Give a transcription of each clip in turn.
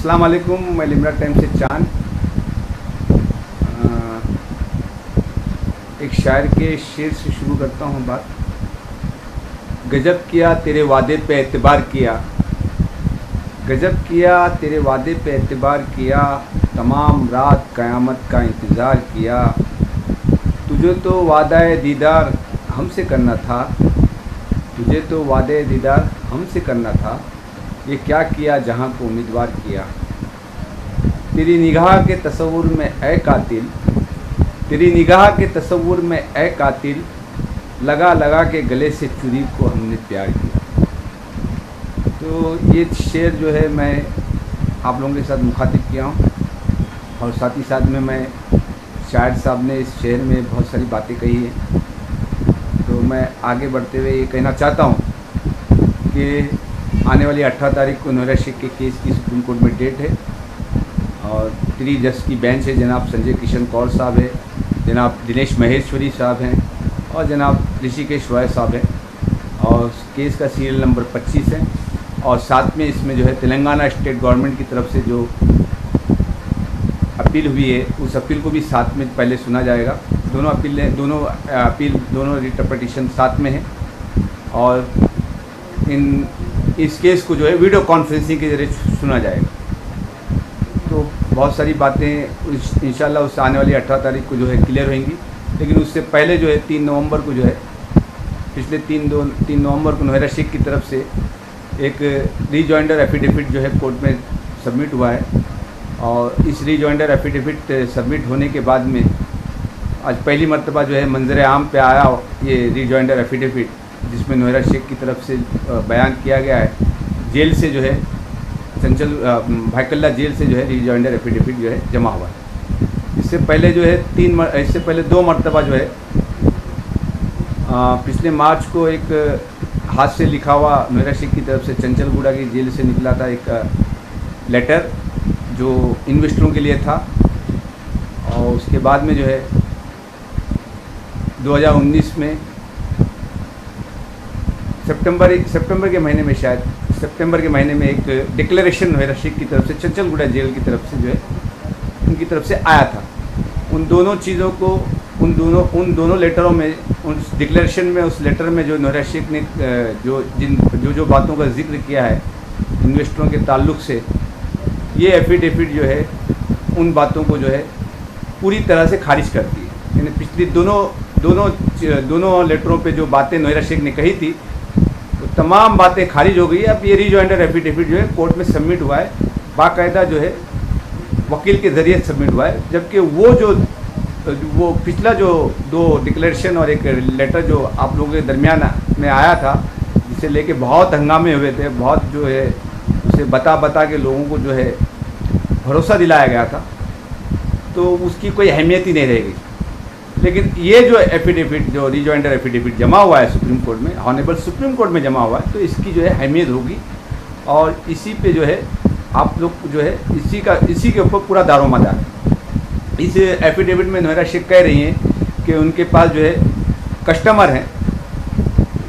अस्सलाम वालेकुम। मैं लिमरा टाइम से चांद। एक शायर के शेर से शुरू करता हूँ बात। गजब किया तेरे वादे पे एतबार किया, गजब किया तेरे वादे पे एतबार किया, तमाम रात क़यामत का इंतज़ार किया। तुझे तो वादा दीदार हमसे करना था, तुझे तो वादे दीदार हमसे करना था, ये क्या किया जहां को उम्मीदवार किया। तेरी निगाह के तसव्वुर में ए कातिल, तेरी निगाह के तसव्वुर में ए कातिल, लगा लगा के गले से चुरी को हमने प्यार किया। तो ये शेर जो है मैं आप लोगों के साथ मुखातिब किया हूँ, और साथ ही साथ में मैं शायर साहब ने इस शेर में बहुत सारी बातें कही हैं। तो मैं आगे बढ़ते हुए ये कहना चाहता हूँ कि आने वाली 18 तारीख को नोएडा शेख के केस की सुप्रीम कोर्ट में डेट है, और 3 जज की बेंच है। जनाब संजय किशन कौर साहब है, जनाब दिनेश महेश्वरी साहब हैं, और जनाब ऋषिकेश रॉय साहब हैं। और केस का सीरियल नंबर 25 है। और साथ में इसमें जो है तेलंगाना स्टेट गवर्नमेंट की तरफ से जो अपील हुई है, उस अपील को भी साथ में पहले सुना जाएगा। दोनों रिट पिटीशन साथ में है, और इस केस को जो है वीडियो कॉन्फ्रेंसिंग के जरिए सुना जाएगा। तो बहुत सारी बातें इंशाल्लाह उस आने वाली 18 तारीख को जो है क्लियर होंगी। लेकिन उससे पहले जो है 3 नवंबर को जो है, पिछले 3 नवंबर को नोएडा शेख की तरफ से एक रीजॉइंडर एफिडेविट जो है कोर्ट में सबमिट हुआ है। और इस रीजॉइंडर एफिडेविट सबमिट होने के बाद में आज पहली मर्तबा जो है मंजर आम पे आया ये रीजॉइंडर एफिडेविट, जिसमें नोएडा शेख की तरफ से बयान किया गया है। जेल से जो है चंचल भाईकल्ला जेल से जो है रीजॉइंडर एफिडेविट जो है जमा हुआ है। इससे पहले जो है इससे पहले 2 मरतबा जो है पिछले मार्च को एक हाथ से लिखा हुआ नोएडा शेख की तरफ से चंचलगुड़ा की जेल से निकला था एक लेटर, जो इन्वेस्टरों के लिए था। और उसके बाद में जो है 2019 में सितंबर के महीने में, शायद सितंबर के महीने में एक डिक्लेरेशन नोएडा शेख की तरफ से चंचलगुड़ा जेल की तरफ से जो है उनकी तरफ से आया था। उन दोनों चीज़ों को उन दोनों लेटरों में, उस डिक्लेरेशन में, उस लेटर में जो नोएडा शेख ने जो बातों का जिक्र किया है इन्वेस्टरों के ताल्लुक़ से, ये एफिडेविट जो है उन बातों को जो है पूरी तरह से खारिज करती है। यानी पिछली दोनों लेटरों पे जो बातें नोएडा शेख ने कही थी, तो तमाम बातें खारिज हो गई है। अब ये रीजॉइंडर एफिडेविट जो है कोर्ट में सबमिट हुआ है, बाकायदा जो है वकील के ज़रिए सबमिट हुआ है। जबकि वो पिछला जो 2 डिक्लेरेशन और एक लेटर जो आप लोगों के दरमियान में आया था, जिसे लेके बहुत हंगामे हुए थे, बहुत जो है उसे बता के लोगों को जो है भरोसा दिलाया गया था, तो उसकी कोई अहमियत ही नहीं रहेगी। लेकिन ये जो एफिडेविट, जो रीजॉइंडर एफिडेविट जमा हुआ है सुप्रीम कोर्ट में, ऑनरेबल सुप्रीम कोर्ट में जमा हुआ है, तो इसकी जो है अहमियत होगी। और इसी पे जो है आप लोग जो है इसी के ऊपर पूरा दारोमदार है। इस एफिडेविट में नोएडा शेख कह रही हैं कि उनके पास जो है कस्टमर हैं।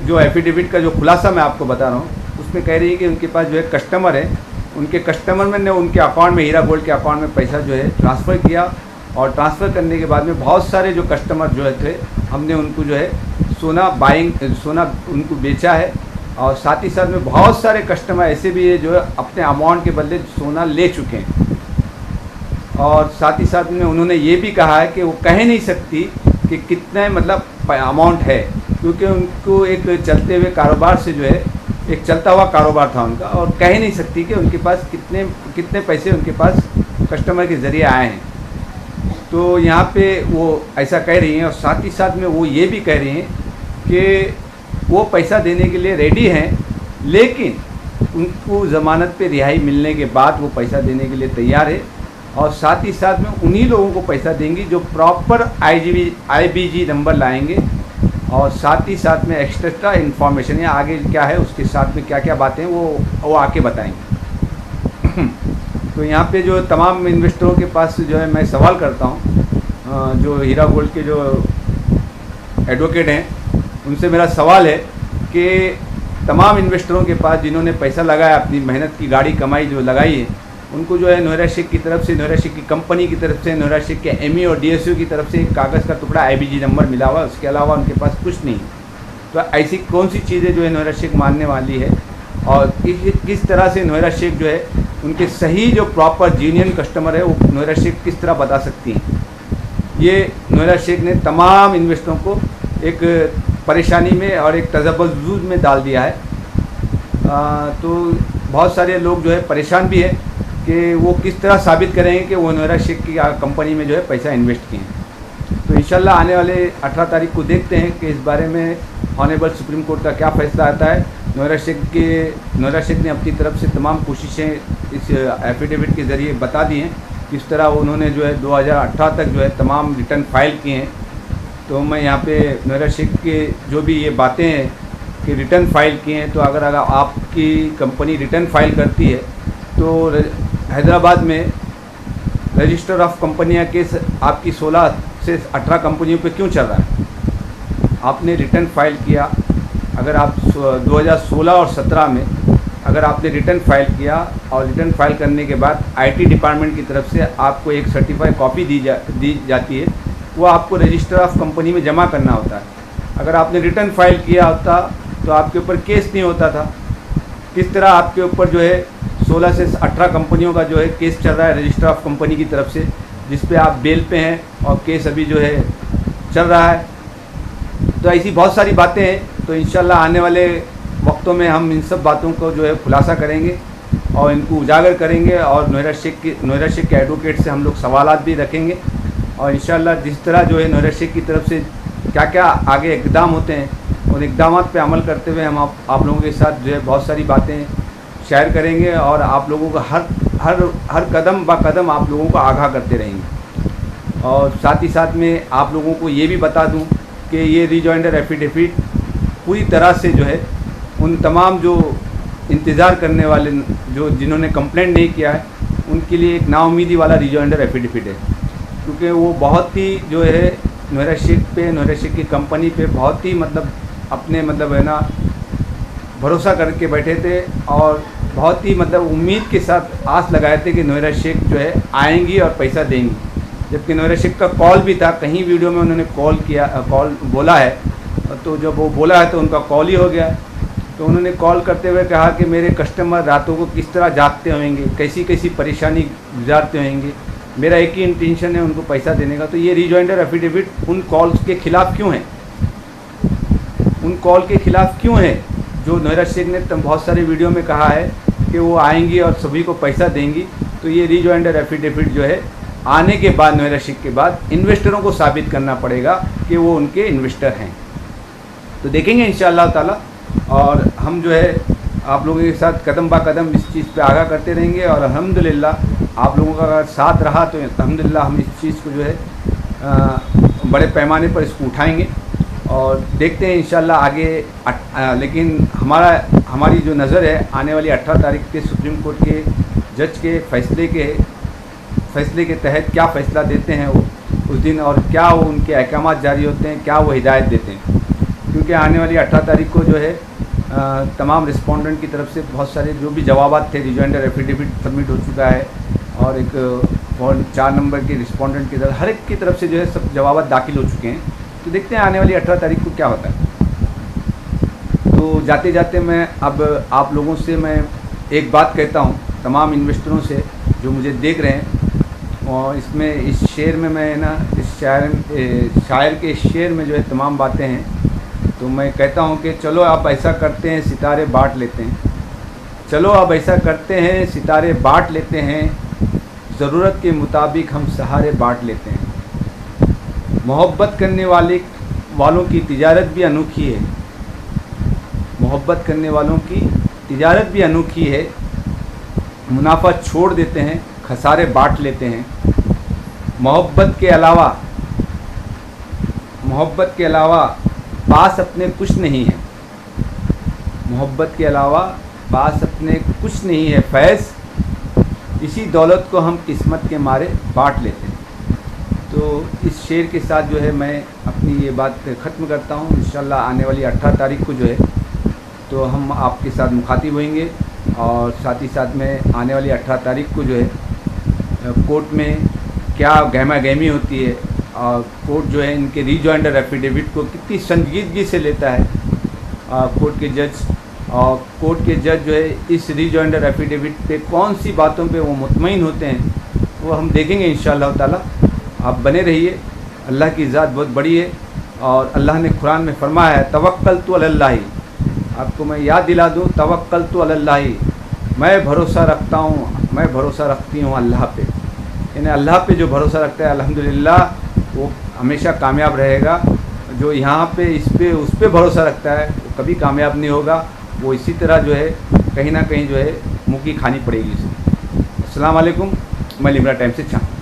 जो एफिडेविट का जो खुलासा मैं आपको बता रहा हूँ, उसमें कह रही है कि उनके पास जो है कस्टमर है, उनके कस्टमर ने उनके अकाउंट में, हीरा गोल्ड के अकाउंट में पैसा जो है ट्रांसफ़र किया। और ट्रांसफ़र करने के बाद में बहुत सारे जो कस्टमर जो है थे, हमने उनको जो है सोना उनको बेचा है। और साथ ही साथ में बहुत सारे कस्टमर ऐसे भी है जो है अपने अमाउंट के बदले सोना ले चुके हैं। और साथ ही साथ में उन्होंने ये भी कहा है कि वो कह नहीं सकती कि कितने मतलब अमाउंट है, क्योंकि उनको एक चलते हुए कारोबार से जो है, एक चलता हुआ कारोबार था उनका, और कह नहीं सकती कि उनके पास कितने पैसे उनके पास कस्टमर के ज़रिए आए हैं। तो यहाँ पे वो ऐसा कह रही हैं। और साथ ही साथ में वो ये भी कह रही हैं कि वो पैसा देने के लिए रेडी हैं, लेकिन उनको ज़मानत पे रिहाई मिलने के बाद वो पैसा देने के लिए तैयार है। और साथ ही साथ में उन्हीं लोगों को पैसा देंगी जो प्रॉपर IBG नंबर लाएंगे। और साथ ही साथ में एक्स्ट्रा इन्फॉर्मेशन या आगे क्या है उसके साथ में क्या क्या बातें वो आके बताएंगे। तो यहाँ पे जो तमाम इन्वेस्टरों के पास जो है मैं सवाल करता हूँ, जो हीरा गोल्ड के जो एडवोकेट हैं, उनसे मेरा सवाल है कि तमाम इन्वेस्टरों के पास जिन्होंने पैसा लगाया, अपनी मेहनत की गाड़ी कमाई जो लगाई है, उनको जो है नोएडा शेख की तरफ से, नोएडा शेख की कंपनी की तरफ से, नोएडा शेख के एमई और डीएसयू की तरफ से एक कागज़ का टुकड़ा आईबीजी नंबर मिला हुआ, उसके अलावा उनके पास कुछ नहीं। तो ऐसी कौन सी चीज़ें जो है नोएडा शेख मानने वाली है और किस तरह से नोएडा शेख जो है उनके सही जो प्रॉपर जीनियन कस्टमर है वो नोएडा शेख किस तरह बता सकती हैं, ये नोएडा शेख ने तमाम इन्वेस्टरों को एक परेशानी में और एक तजब्बुज़ में डाल दिया है। तो बहुत सारे लोग जो है परेशान भी है कि वो किस तरह साबित करेंगे कि वो नोएडा शेख की कंपनी में जो है पैसा इन्वेस्ट किए हैं। तो इंशाल्लाह आने वाले 18 तारीख को देखते हैं कि इस बारे में ऑनरेबल सुप्रीम कोर्ट का क्या फ़ैसला आता है। नोएडा शेख ने अपनी तरफ से तमाम कोशिशें इस एफिडेविट के ज़रिए बता दी हैं, किस तरह उन्होंने जो है 2018 तक जो है तमाम रिटर्न फाइल किए हैं। तो मैं यहाँ पे नोएडा शेख के जो भी ये बातें हैं कि रिटर्न फाइल किए हैं, तो अगर आपकी कंपनी रिटर्न फाइल करती है तो हैदराबाद में रजिस्टर ऑफ कंपनियाँ केस आपकी 16 से 18 कंपनियों पे क्यों चल रहा है? आपने रिटर्न फाइल किया, अगर आप 2016 और 17 में अगर आपने रिटर्न फाइल किया और रिटर्न फाइल करने के बाद आईटी डिपार्टमेंट की तरफ से आपको एक सर्टिफाइड कॉपी दी जाती है, वो आपको रजिस्टर ऑफ कंपनी में जमा करना होता है। अगर आपने रिटर्न फाइल किया होता तो आपके ऊपर केस नहीं होता था। किस तरह आपके ऊपर जो है 16 से 18 कंपनियों का जो है केस चल रहा है रजिस्टर ऑफ कंपनी की तरफ से, जिस पे आप बेल पे हैं और केस अभी जो है चल रहा है। तो ऐसी बहुत सारी बातें हैं। तो इंशाल्लाह आने वाले वक्तों में हम इन सब बातों को जो है खुलासा करेंगे और इनको उजागर करेंगे और नोएडा शेख के एडवोकेट से हम लोग सवालात भी रखेंगे और इंशाल्लाह जिस तरह जो है नोएडा शेख की तरफ से क्या क्या आगे इक़दाम होते हैं उन इक़दाम पे अमल करते हुए हम आप लोगों के साथ जो है बहुत सारी बातें शेयर करेंगे और आप लोगों का हर कदम ब कदम आप लोगों को आगाह करते रहेंगे। और साथ ही साथ में आप लोगों को ये भी बता दूं कि ये रिजॉइंडर एफिडेविट पूरी तरह से जो है उन तमाम जो इंतज़ार करने वाले जो जिन्होंने कंप्लेंट नहीं किया है उनके लिए एक नाउमीदी वाला रिजॉइंडर एफिडेविट है, क्योंकि वो बहुत ही जो है नोएडा शेख की कंपनी पे बहुत ही अपने है ना भरोसा करके बैठे थे और बहुत ही उम्मीद के साथ आस लगाए थे कि नोएडा शेख जो है आएंगी और पैसा देंगी। जबकि नोएडा शेख का कॉल भी था, कहीं वीडियो में उन्होंने कॉल बोला है, तो जब वो बोला है तो उनका कॉल ही हो गया। तो उन्होंने कॉल करते हुए कहा कि मेरे कस्टमर रातों को किस तरह जागते होंगे, कैसी कैसी परेशानी गुजारते होंगे, मेरा एक ही इंटेंशन है उनको पैसा देने का। तो ये रिजॉइंडर एफिडेविट उन कॉल्स के ख़िलाफ़ क्यों है, उन कॉल के ख़िलाफ़ क्यों है जो नोएडा शेख ने बहुत सारे वीडियो में कहा है कि वो आएंगी और सभी को पैसा देंगी। तो ये रिजॉइंडर एफिडेविट जो है आने के बाद नोएडा शेख के बाद इन्वेस्टरों को साबित करना पड़ेगा कि वो उनके इन्वेस्टर हैं। तो देखेंगे इंशाअल्लाह ताला और हम जो है आप लोगों के साथ कदम बा कदम इस चीज़ पे आगाह करते रहेंगे और अल्हम्दुलिल्लाह आप लोगों का अगर साथ रहा तो अल्हम्दुलिल्लाह हम इस चीज़ को जो है बड़े पैमाने पर इसको उठाएंगे और देखते हैं इंशाअल्लाह आगे। लेकिन हमारी जो नज़र है आने वाली 18 तारीख के सुप्रीम कोर्ट के जज के फैसले के तहत क्या फ़ैसला देते हैं वो उस दिन और क्या वो उनके अहकामात जारी होते हैं, क्या वो हिदायत देते हैं। क्योंकि आने वाली 18 तारीख को जो है तमाम रिस्पोंडेंट की तरफ से बहुत सारे जो भी जवाबात थे, रिजॉइंडर एफिडेविट सबमिट हो चुका है और एक 4 नंबर के रिस्पोंडेंट की तरफ हर एक की तरफ से जो है सब जवाबात दाखिल हो चुके हैं। तो देखते हैं आने वाली 18 तारीख को क्या होता है। तो जाते जाते मैं अब आप लोगों से मैं एक बात कहता हूँ, तमाम इन्वेस्टरों से जो मुझे देख रहे हैं, और इसमें इस शेर में मैं ना इस शायर के शेर में जो है तमाम बातें हैं। तो मैं कहता हूँ कि चलो आप ऐसा करते हैं सितारे बांट लेते हैं, चलो अब ऐसा करते हैं सितारे बांट लेते हैं, ज़रूरत के मुताबिक हम सहारे बांट लेते हैं। मोहब्बत करने वालों की तिजारत भी अनोखी है, मोहब्बत करने वालों की तिजारत भी अनोखी है, मुनाफा छोड़ देते हैं खसारे बांट लेते हैं। मोहब्बत के अलावा पास अपने कुछ नहीं है, मोहब्बत के अलावा पास अपने कुछ नहीं है फैज़, इसी दौलत को हम किस्मत के मारे बांट लेते हैं। तो इस शेर के साथ जो है मैं अपनी ये बात ख़त्म करता हूँ। इंशाल्लाह आने वाली 18 तारीख को जो है तो हम आपके साथ मुखातिब होंगे और साथ ही साथ में आने वाली 18 तारीख को जो है कोर्ट में क्या गहमा गहमी होती है और कोर्ट जो है इनके रीजॉइंडर एफिडेविट को कितनी संजीदगी से लेता है कोर्ट के जज, और कोर्ट के जज जो है इस रीजॉइंडर एफिडेविट पे कौन सी बातों पे वो मुतमईन होते हैं वो हम देखेंगे इंशाअल्लाह ताला। आप बने रहिए। अल्लाह की ज़ात बहुत बड़ी है और अल्लाह ने कुरान में फरमाया है तवक्कलतु अलल्लाह। आपको मैं याद दिला दूँ, तवक्कलतु अलल्लाह, मैं भरोसा रखता हूँ, मैं भरोसा रखती हूँ अल्लाह पे। यानी अल्लाह पे जो भरोसा रखता है अल्हम्दुलिल्लाह वो हमेशा कामयाब रहेगा। जो यहाँ पे इस पे उस पे भरोसा रखता है वो कभी कामयाब नहीं होगा। वो इसी तरह जो है कहीं ना कहीं जो है मुँह की खानी पड़ेगी उसे। अस्सलाम वालेकुम, मैं लिब्रा टाइम से चाहूँ।